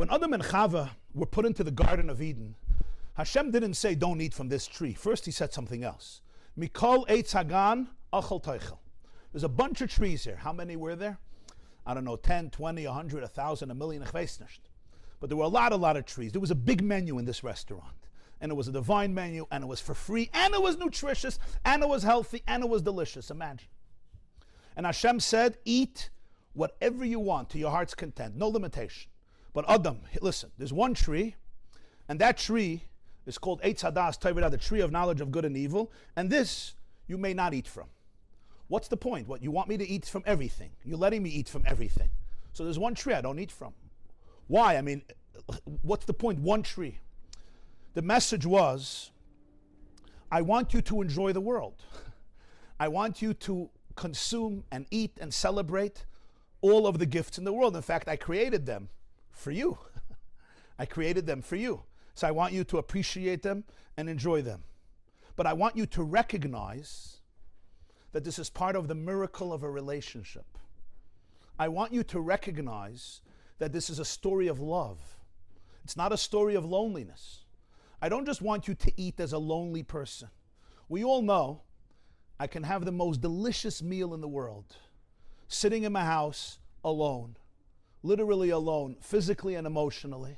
When Adam and Chava were put into the Garden of Eden, Hashem didn't say, don't eat from this tree. First, he said something else. Mikol eitz hagan achol toichel. There's a bunch of trees here. How many were there? I don't know, 10, 20, 100, 1,000, a million, ich weiß nicht. But there were a lot of trees. There was a big menu in this restaurant. And it was a divine menu, and it was for free, and it was nutritious, and it was healthy, and it was delicious. Imagine. And Hashem said, eat whatever you want to your heart's content, no limitation. But Adam, listen, there's one tree, and that tree is called Eitz Hadas Tov, the tree of knowledge of good and evil, and this you may not eat from. What's the point? What, you want me to eat from everything? You're letting me eat from everything. So there's one tree I don't eat from. Why? I mean, what's the point? One tree. The message was, I want you to enjoy the world. I want you to consume and eat and celebrate all of the gifts in the world. In fact, I created them for you. I created them for you. So I want you to appreciate them and enjoy them. But I want you to recognize that this is part of the miracle of a relationship. I want you to recognize that this is a story of love. It's not a story of loneliness. I don't just want you to eat as a lonely person. We all know I can have the most delicious meal in the world, sitting in my house alone, literally alone, physically and emotionally,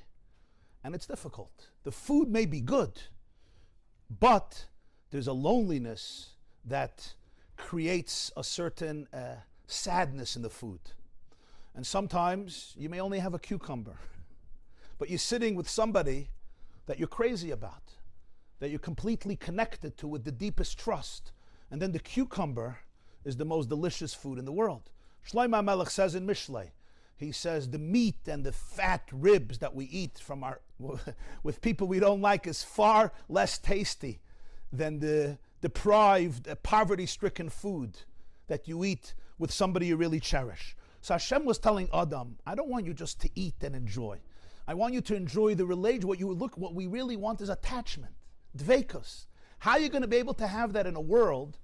and it's difficult. The food may be good, but there's a loneliness that creates a certain sadness in the food. And sometimes you may only have a cucumber, but you're sitting with somebody that you're crazy about, that you're completely connected to with the deepest trust. And then the cucumber is the most delicious food in the world. Shlomo HaMelech says in Mishlei, he says the meat and the fat ribs that we eat from with people we don't like is far less tasty than the deprived, poverty-stricken food that you eat with somebody you really cherish. So Hashem was telling Adam, I don't want you just to eat and enjoy. I want you to enjoy the relation. What we really want is attachment, dveikus. How are you going to be able to have that in a world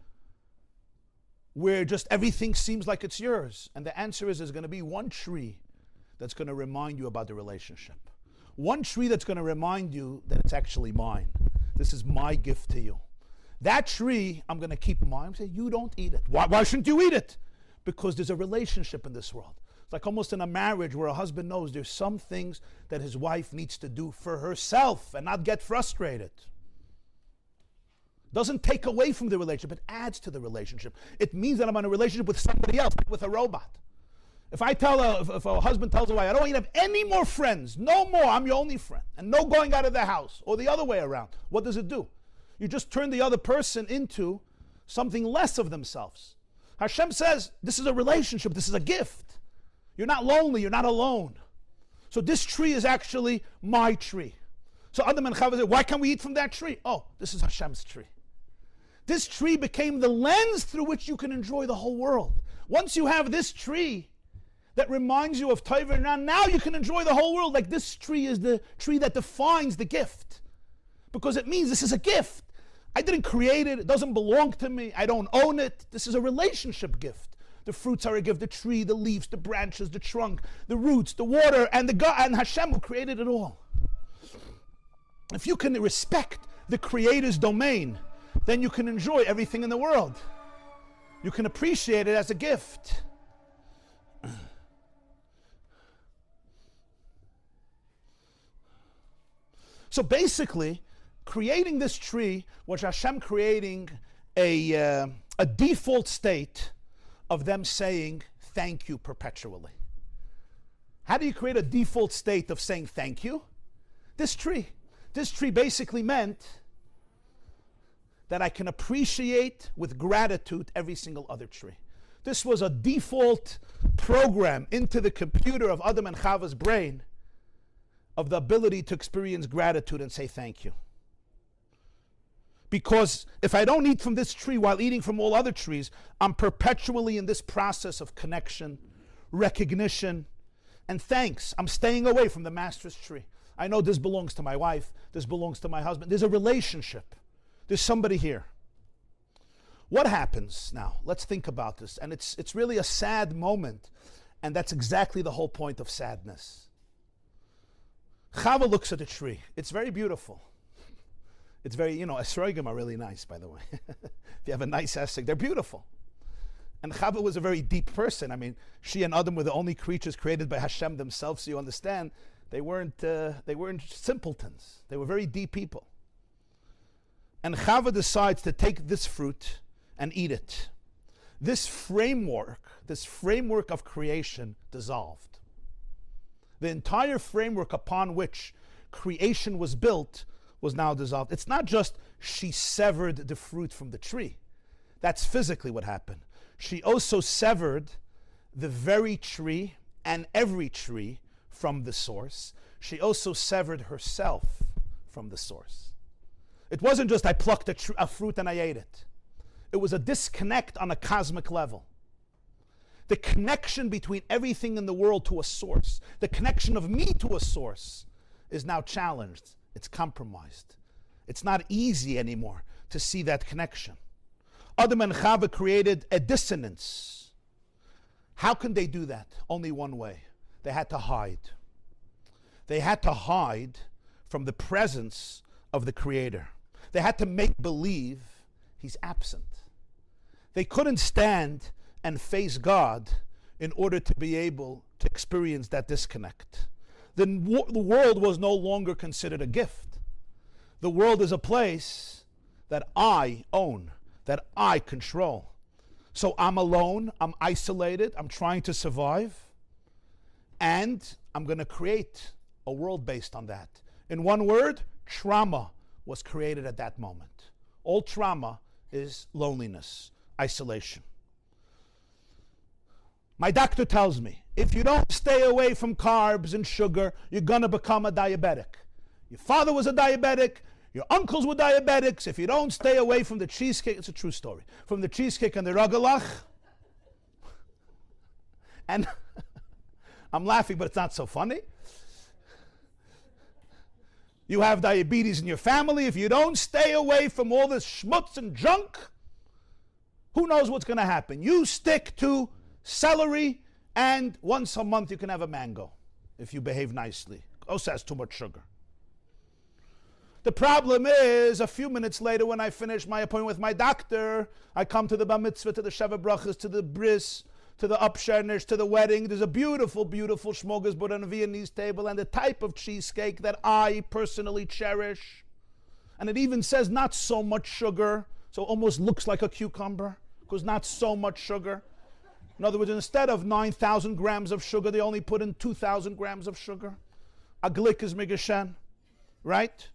where just everything seems like it's yours? And the answer is there's going to be one tree that's going to remind you about the relationship. One tree that's going to remind you that it's actually mine. This is my gift to you. That tree, I'm going to keep mine. I'm saying, you don't eat it. Why shouldn't you eat it? Because there's a relationship in this world. It's like almost in a marriage where a husband knows there's some things that his wife needs to do for herself and not get frustrated. Doesn't take away from the relationship, it adds to the relationship. It means that I'm in a relationship with somebody else, like with a robot. If if a husband tells a wife, I don't want you to have any more friends, no more, I'm your only friend, and no going out of the house, or the other way around, what does it do? You just turn the other person into something less of themselves. Hashem says, this is a relationship, this is a gift. You're not lonely, you're not alone. So this tree is actually my tree. So Adam and Chava said, why can't we eat from that tree? Oh, this is Hashem's tree. This tree became the lens through which you can enjoy the whole world. Once you have this tree that reminds you of Taiva, now you can enjoy the whole world. Like this tree is the tree that defines the gift. Because it means this is a gift. I didn't create it, it doesn't belong to me, I don't own it. This is a relationship gift. The fruits are a gift, the tree, the leaves, the branches, the trunk, the roots, the water, and the God, and Hashem who created it all. If you can respect the Creator's domain, then you can enjoy everything in the world. You can appreciate it as a gift. So basically, creating this tree was Hashem creating a default state of them saying thank you perpetually. How do you create a default state of saying thank you? This tree. This tree basically meant that I can appreciate with gratitude every single other tree. This was a default program into the computer of Adam and Chava's brain of the ability to experience gratitude and say thank you. Because if I don't eat from this tree while eating from all other trees, I'm perpetually in this process of connection, recognition, and thanks. I'm staying away from the master's tree. I know this belongs to my wife, this belongs to my husband. There's a relationship. There's somebody here. What happens now? Let's think about this. And it's really a sad moment. And that's exactly the whole point of sadness. Chava looks at the tree. It's very beautiful. It's very, esrogim are really nice, by the way. If you have a nice esrog, they're beautiful. And Chava was a very deep person. I mean, she and Adam were the only creatures created by Hashem themselves, so you understand, they weren't simpletons. They were very deep people. And Chava decides to take this fruit and eat it. This framework of creation dissolved. The entire framework upon which creation was built was now dissolved. It's not just she severed the fruit from the tree. That's physically what happened. She also severed the very tree and every tree from the source. She also severed herself from the source. It wasn't just I plucked a fruit and I ate it. It was a disconnect on a cosmic level. The connection between everything in the world to a source, the connection of me to a source, is now challenged. It's compromised. It's not easy anymore to see that connection. Adam and Chava created a dissonance. How can they do that? Only one way. They had to hide. They had to hide from the presence of the Creator. They had to make believe He's absent. They couldn't stand and face God in order to be able to experience that disconnect. The world was no longer considered a gift. The world is a place that I own, that I control. So I'm alone, I'm isolated, I'm trying to survive, and I'm going to create a world based on that. In one word, trauma was created at that moment. All trauma is loneliness, isolation. My doctor tells me, if you don't stay away from carbs and sugar, you're going to become a diabetic. Your father was a diabetic. Your uncles were diabetics. If you don't stay away from the cheesecake, it's a true story, from the cheesecake and the ragalach. And I'm laughing, but it's not so funny. You have diabetes in your family. If you don't stay away from all this schmutz and junk, who knows what's going to happen? You stick to celery, and once a month you can have a mango if you behave nicely. Also has too much sugar. The problem is, a few minutes later when I finish my appointment with my doctor, I come to the bar mitzvah, to the sheva brachas, to the bris, to the upshernish, to the wedding. There's a beautiful, beautiful smorgasbord on a Viennese table and the type of cheesecake that I personally cherish. And it even says not so much sugar, so it almost looks like a cucumber, because not so much sugar. In other words, instead of 9,000 grams of sugar, they only put in 2,000 grams of sugar. A glick is migashan, right?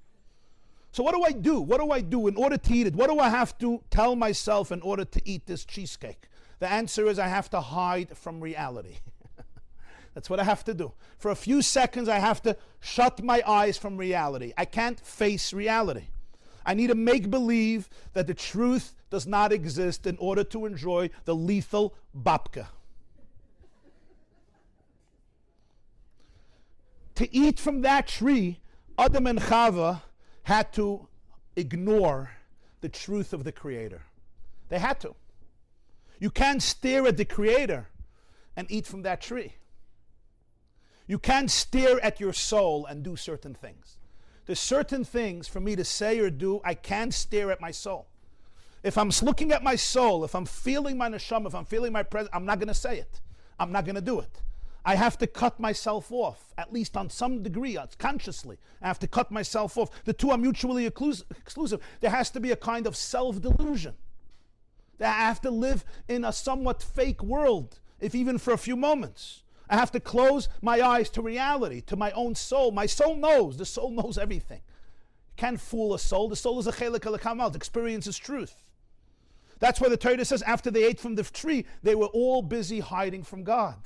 So what do I do? What do I do in order to eat it? What do I have to tell myself in order to eat this cheesecake? The answer is I have to hide from reality. That's what I have to do. For a few seconds, I have to shut my eyes from reality. I can't face reality. I need to make believe that the truth does not exist in order to enjoy the lethal babka. To eat from that tree, Adam and Chava had to ignore the truth of the Creator. They had to. You can't stare at the Creator and eat from that tree. You can't stare at your soul and do certain things. There's certain things for me to say or do, I can't stare at my soul. If I'm looking at my soul, if I'm feeling my neshama, if I'm feeling my presence, I'm not going to say it. I'm not going to do it. I have to cut myself off, at least on some degree, consciously. I have to cut myself off. The two are mutually exclusive. There has to be a kind of self-delusion. I have to live in a somewhat fake world, if even for a few moments. I have to close my eyes to reality, to my own soul. My soul knows. The soul knows everything. You can't fool a soul. The soul is a chelik al-kamal. It experiences truth. That's why the Torah says after they ate from the tree, they were all busy hiding from God.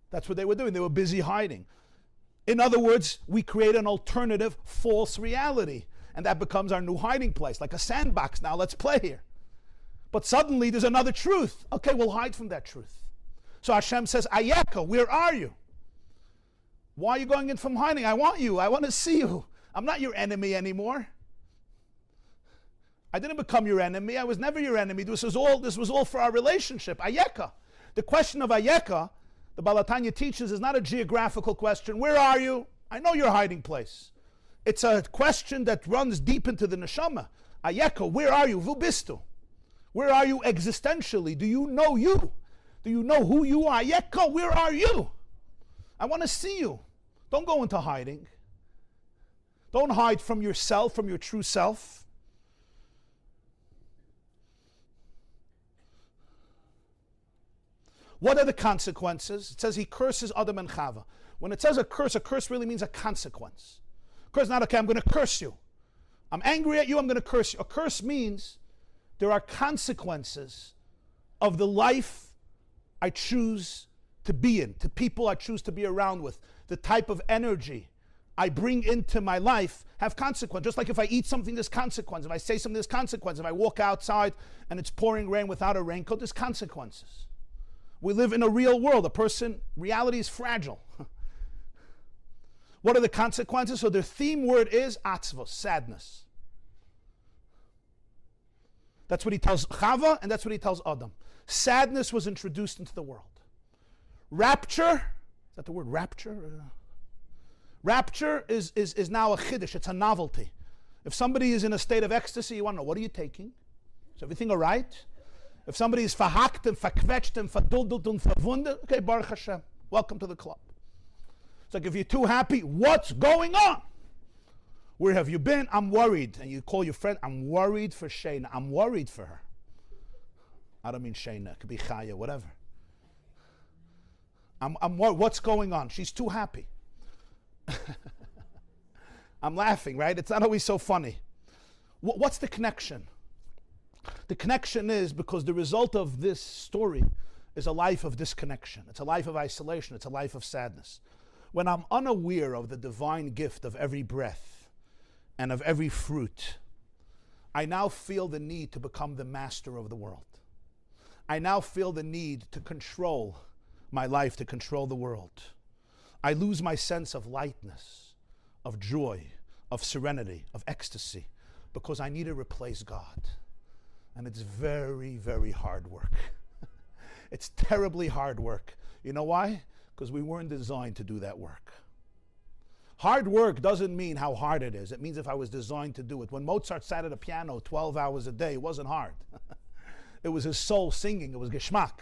That's what they were doing. They were busy hiding. In other words, we create an alternative false reality. And that becomes our new hiding place, like a sandbox. Now let's play here. But suddenly there's another truth. Okay, we'll hide from that truth. So Hashem says, Ayeka, where are you? Why are you going in from hiding? I want you. I want to see you. I'm not your enemy anymore. I didn't become your enemy. I was never your enemy. This was all for our relationship. Ayeka. The question of Ayeka, the Balatanya teaches, is not a geographical question. Where are you? I know your hiding place. It's a question that runs deep into the neshama. Ayeko, where are you? Vubistu. Where are you existentially? Do you know you? Do you know who you are? Ayeko, where are you? I want to see you. Don't go into hiding. Don't hide from yourself, from your true self. What are the consequences? It says he curses Adam and Chava. When it says a curse really means a consequence. Curse not, okay, I'm going to curse you. I'm angry at you, I'm going to curse you. A curse means there are consequences of the life I choose to be in, to people I choose to be around with, the type of energy I bring into my life have consequence. Just like if I eat something, there's consequence. If I say something, there's consequence. If I walk outside and it's pouring rain without a raincoat, there's consequences. We live in a real world. Reality is fragile. What are the consequences? So the theme word is atzvos, sadness. That's what he tells Chava, and that's what he tells Adam. Sadness was introduced into the world. Rapture, is that the word rapture? Rapture is now a chiddush, it's a novelty. If somebody is in a state of ecstasy, you want to know, what are you taking? Is everything all right? If somebody is verhakt and verquetscht and verduldelt and verwundet, okay, Baruch Hashem, welcome to the club. It's like if you're too happy, what's going on? Where have you been? I'm worried. And you call your friend, I'm worried for Shayna. I'm worried for her. I don't mean Shayna, it could be Chaya, whatever. I'm worried. What's going on? She's too happy. I'm laughing, right? It's not always so funny. What's the connection? The connection is because the result of this story is a life of disconnection. It's a life of isolation. It's a life of sadness. When I'm unaware of the divine gift of every breath and of every fruit, I now feel the need to become the master of the world. I now feel the need to control my life, to control the world. I lose my sense of lightness, of joy, of serenity, of ecstasy, because I need to replace God. And it's very, very hard work. It's terribly hard work. You know why? Because we weren't designed to do that work. Hard work doesn't mean how hard it is. It means if I was designed to do it. When Mozart sat at a piano 12 hours a day, it wasn't hard. It was his soul singing. It was geschmack.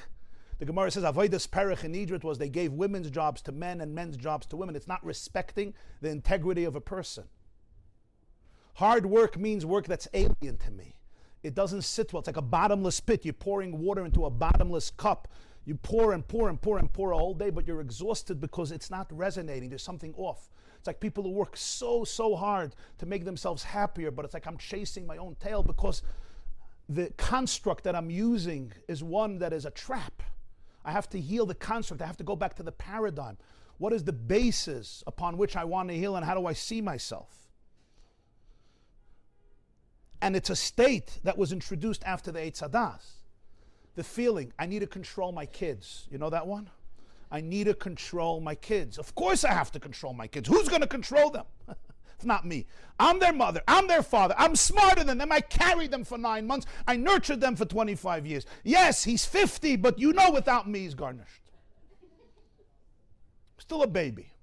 The Gemara says, Avodas Perich in Egypt was they gave women's jobs to men and men's jobs to women. It's not respecting the integrity of a person. Hard work means work that's alien to me. It doesn't sit well. It's like a bottomless pit. You're pouring water into a bottomless cup. You pour and pour and pour and pour all day, but you're exhausted because it's not resonating. There's something off. It's like people who work so hard to make themselves happier, but it's like I'm chasing my own tail because the construct that I'm using is one that is a trap. I have to heal the construct. I have to go back to the paradigm. What is the basis upon which I want to heal, and how do I see myself? And it's a state that was introduced after the Eitz Hadas. The feeling, I need to control my kids. You know that one? I need to control my kids. Of course I have to control my kids. Who's going to control them? It's not me. I'm their mother. I'm their father. I'm smarter than them. I carried them for 9 months. I nurtured them for 25 years. Yes, he's 50, but you know without me he's garnished. Still a baby.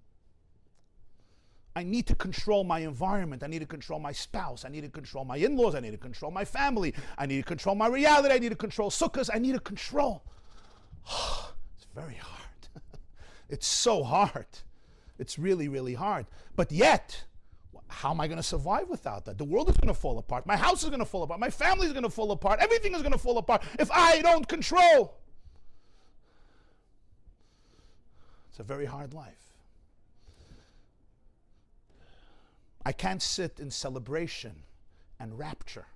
I need to control my environment. I need to control my spouse. I need to control my in-laws. I need to control my family. I need to control my reality. I need to control sukkahs. I need to control. It's very hard. It's so hard. It's really, really hard. But yet, how am I going to survive without that? The world is going to fall apart. My house is going to fall apart. My family is going to fall apart. Everything is going to fall apart if I don't control. It's a very hard life. I can't sit in celebration and rapture.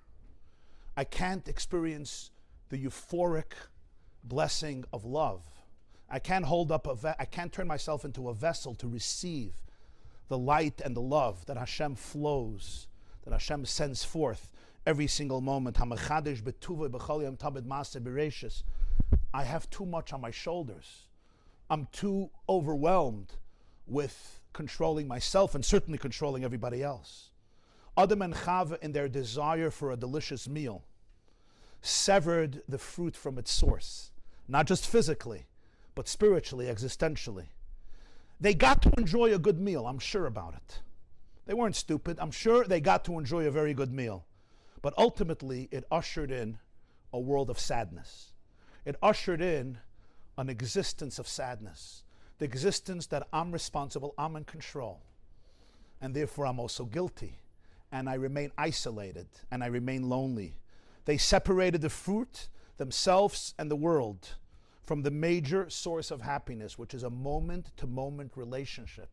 I can't experience the euphoric blessing of love. I can't I can't turn myself into a vessel to receive the light and the love that Hashem flows, that Hashem sends forth every single moment. I have too much on my shoulders. I'm too overwhelmed with controlling myself and certainly controlling everybody else. Adam and Chava, in their desire for a delicious meal, severed the fruit from its source, not just physically, but spiritually, existentially. They got to enjoy a good meal. I'm sure about it. They weren't stupid. I'm sure they got to enjoy a very good meal. But ultimately, it ushered in a world of sadness. It ushered in an existence of sadness. The existence that I'm responsible, I'm in control. And therefore, I'm also guilty. And I remain isolated, and I remain lonely. They separated the fruit, themselves, and the world from the major source of happiness, which is a moment-to-moment relationship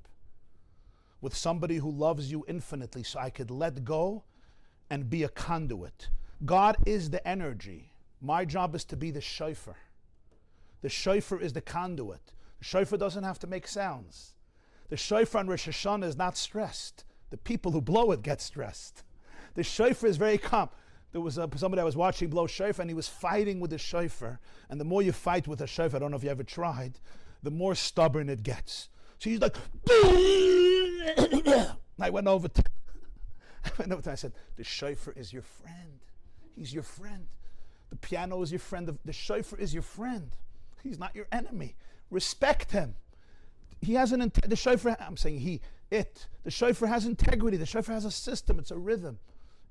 with somebody who loves you infinitely, so I could let go and be a conduit. God is the energy. My job is to be the shofar. The shofar is the conduit. The shofar doesn't have to make sounds. The shofar on Rosh Hashanah is not stressed. The people who blow it get stressed. The shofar is very calm. There was somebody I was watching blow shofar, and he was fighting with the shofar. And the more you fight with a shofar, I don't know if you ever tried, the more stubborn it gets. So he's like, I went over to him, I said, the shofar is your friend. He's your friend. The piano is your friend. The shofar is your friend. He's not your enemy. Respect him. He has the shofar, I'm saying the shofar has integrity. The shofar has a system. It's a rhythm.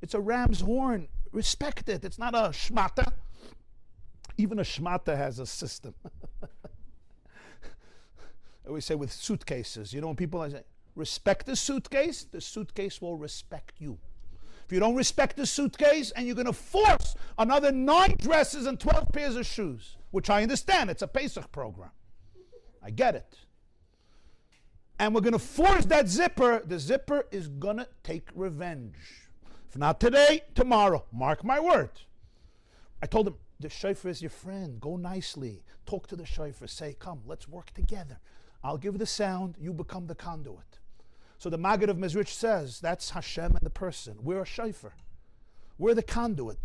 It's a ram's horn. Respect it. It's not a shmata. Even a shmata has a system. I always say with suitcases, when people say, respect the suitcase will respect you. If you don't respect the suitcase and you're going to force another 9 dresses and 12 pairs of shoes, which I understand, it's a Pesach program. I get it. And we're going to force that zipper, the zipper is going to take revenge. If not today, tomorrow. Mark my word. I told him, the shofar is your friend. Go nicely. Talk to the shofar. Say, come, let's work together. I'll give the sound. You become the conduit. So the Maggid of Mezrich says, that's Hashem and the person. We're a shofar. We're the conduit.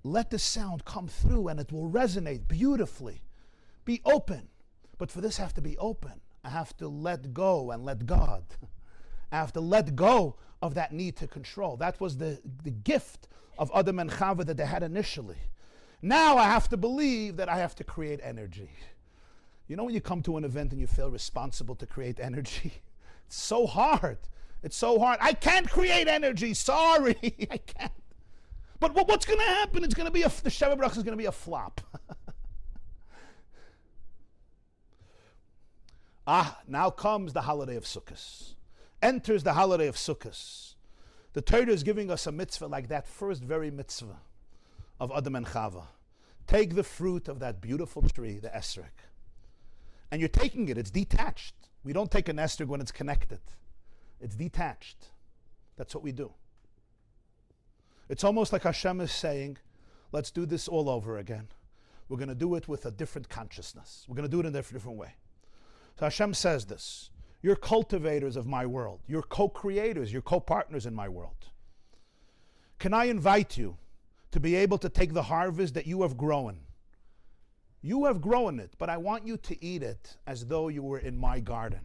Let the sound come through and it will resonate beautifully. Be open. But for this, I have to be open. I have to let go and let God. I have to let go of that need to control. That was the gift of Adam and Chava that they had initially. Now I have to believe that I have to create energy. You know when you come to an event and you feel responsible to create energy? It's so hard. It's so hard. I can't create energy. Sorry, I can't. But what's going to happen? It's going to be the Sheva Brachas is going to be a flop. Now comes the holiday of Sukkot. Enters the holiday of Sukkot. The Torah is giving us a mitzvah like that first very mitzvah of Adam and Chava. Take the fruit of that beautiful tree, the esrog. And you're taking it. It's detached. We don't take an esrog when it's connected. It's detached. That's what we do. It's almost like Hashem is saying, let's do this all over again. We're going to do it with a different consciousness. We're going to do it in a different way. So Hashem says this. You're cultivators of my world. You're co-creators. You're co-partners in my world. Can I invite you to be able to take the harvest that you have grown? You have grown it, but I want you to eat it as though you were in my garden.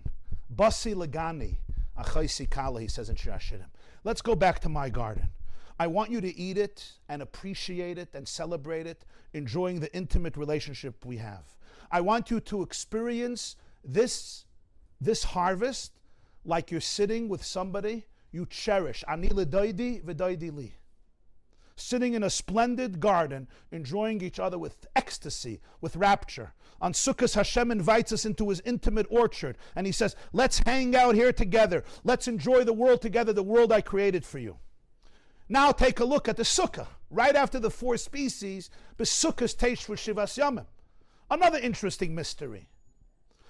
Basi lagani, achaisi kala, he says in Shir Hashirim. Let's go back to my garden. I want you to eat it and appreciate it and celebrate it, enjoying the intimate relationship we have. I want you to experience this harvest like you're sitting with somebody you cherish. Ani l'doidi v'doidi li. Sitting in a splendid garden, enjoying each other with ecstasy, with rapture. On Sukkot, Hashem invites us into his intimate orchard, and he says, let's hang out here together. Let's enjoy the world together, the world I created for you. Now take a look at the Sukkah. Right after the 4 species, B'Sukkos Teish Shivas Yamim. Another interesting mystery.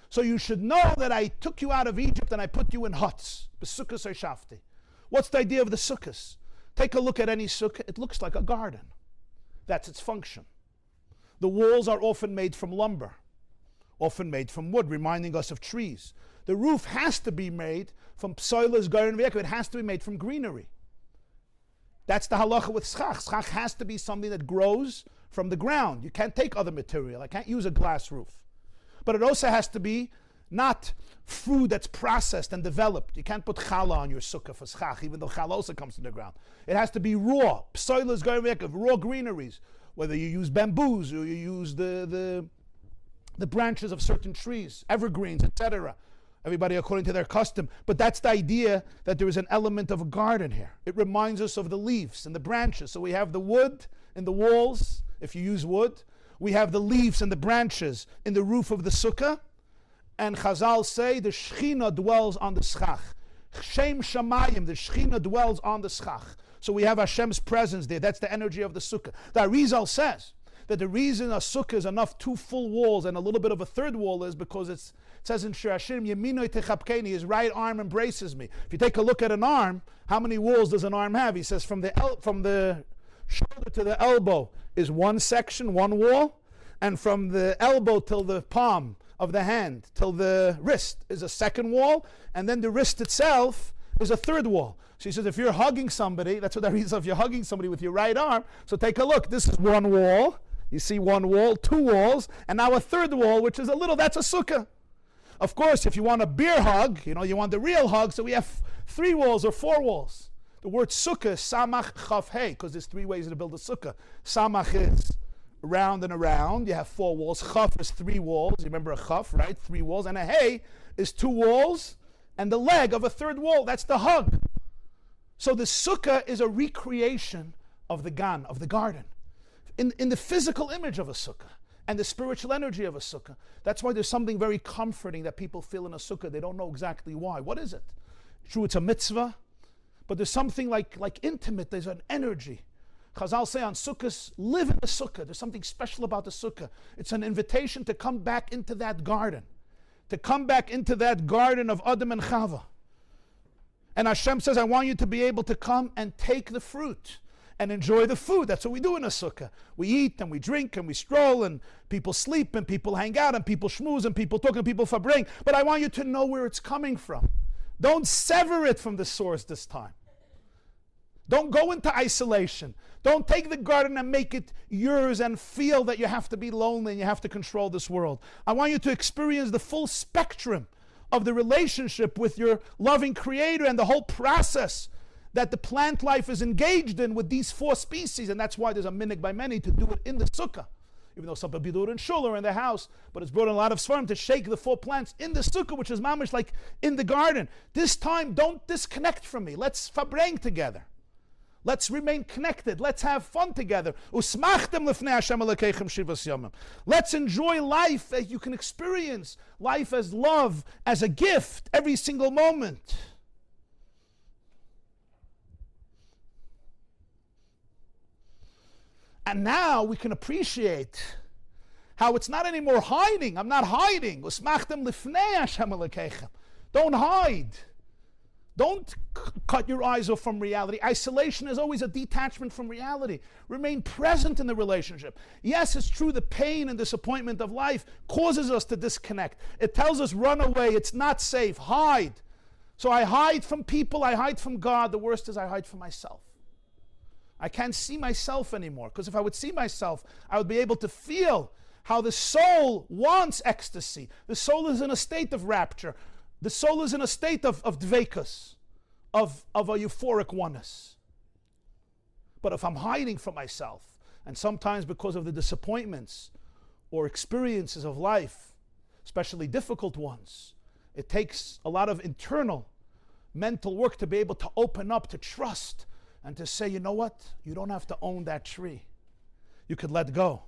So you should know that I took you out of Egypt and I put you in huts. B'Sukkos Shafti. What's the idea of the Sukkos? Take a look at any sukkah. It looks like a garden. That's its function. The walls are often made from lumber, often made from wood, reminding us of trees. The roof has to be made from psoilas, garin, v'yekov. It has to be made from greenery. That's the halacha with schach. Schach has to be something that grows from the ground. You can't take other material. I can't use a glass roof. But it also has to be not food that's processed and developed. You can't put challah on your sukkah for schach, even though challah also comes from the ground. It has to be raw, psoilas, raw greeneries, whether you use bamboos or you use the branches of certain trees, evergreens, etc. everybody according to their custom. But that's the idea, that there is an element of a garden here. It reminds us of the leaves and the branches. So we have the wood in the walls, if you use wood. We have the leaves and the branches in the roof of the sukkah. And Chazal say the Shechina dwells on the schach. Shem Shamayim, the Shechina dwells on the schach. So we have Hashem's presence there. That's the energy of the sukkah. The Arizal says that the reason a sukkah is enough 2 full walls and a little bit of a third wall is because it says in Shir Hashirim, Yeminoi techapkeni, his right arm embraces me. If you take a look at an arm, how many walls does an arm have? He says from the shoulder to the elbow is one section, one wall, and from the elbow till the palm of the hand till the wrist is a second wall, and then the wrist itself is a third wall. So he says if you're hugging somebody, that's what that means, if you're hugging somebody with your right arm, so take a look, this is one wall, you see one wall, 2 walls, and now a third wall, which is a little, that's a sukkah. Of course, if you want a beer hug, you want the real hug, so we have 3 walls or 4 walls. The word sukkah is samach chaf hey, because there's 3 ways to build a sukkah. Samach is around and around, you have 4 walls. Chaf is 3 walls. You remember a chaf, right? 3 walls. And a hey is 2 walls and the leg of a third wall. That's the hug. So the sukkah is a recreation of the gan, of the garden, in the physical image of a sukkah and the spiritual energy of a sukkah. That's why there's something very comforting that people feel in a sukkah. They don't know exactly why. What is it? True, it's a mitzvah, but there's something like intimate. There's an energy. Chazal say on Sukkot, live in the Sukkah. There's something special about the Sukkah. It's an invitation to come back into that garden. To come back into that garden of Adam and Chava. And Hashem says, I want you to be able to come and take the fruit and enjoy the food. That's what we do in a Sukkah. We eat and we drink and we stroll and people sleep and people hang out and people schmooze and people talk and people fabring. But I want you to know where it's coming from. Don't sever it from the source this time. Don't go into isolation. Don't take the garden and make it yours and feel that you have to be lonely and you have to control this world. I want you to experience the full spectrum of the relationship with your loving Creator and the whole process that the plant life is engaged in with these 4 species. And that's why there's a minhag by many to do it in the sukkah. Even though some people do it in shul or in their house, but it's brought in a lot of svarim to shake the 4 plants in the sukkah, which is mamish like in the garden. This time, don't disconnect from me. Let's fabreng together. Let's remain connected. Let's have fun together. Let's enjoy life as you can experience life as love, as a gift, every single moment. And now we can appreciate how it's not anymore hiding. I'm not hiding. Don't hide. Don't cut your eyes off from reality. Isolation is always a detachment from reality. Remain present in the relationship. Yes, it's true, the pain and disappointment of life causes us to disconnect. It tells us, run away, it's not safe, hide. So I hide from people, I hide from God. The worst is I hide from myself. I can't see myself anymore, because if I would see myself, I would be able to feel how the soul wants ecstasy. The soul is in a state of rapture. The soul is in a state of dveikus, of a euphoric oneness. But if I'm hiding from myself, and sometimes because of the disappointments or experiences of life, especially difficult ones, it takes a lot of internal mental work to be able to open up, to trust, and to say, you know what? You don't have to own that tree. You could let go.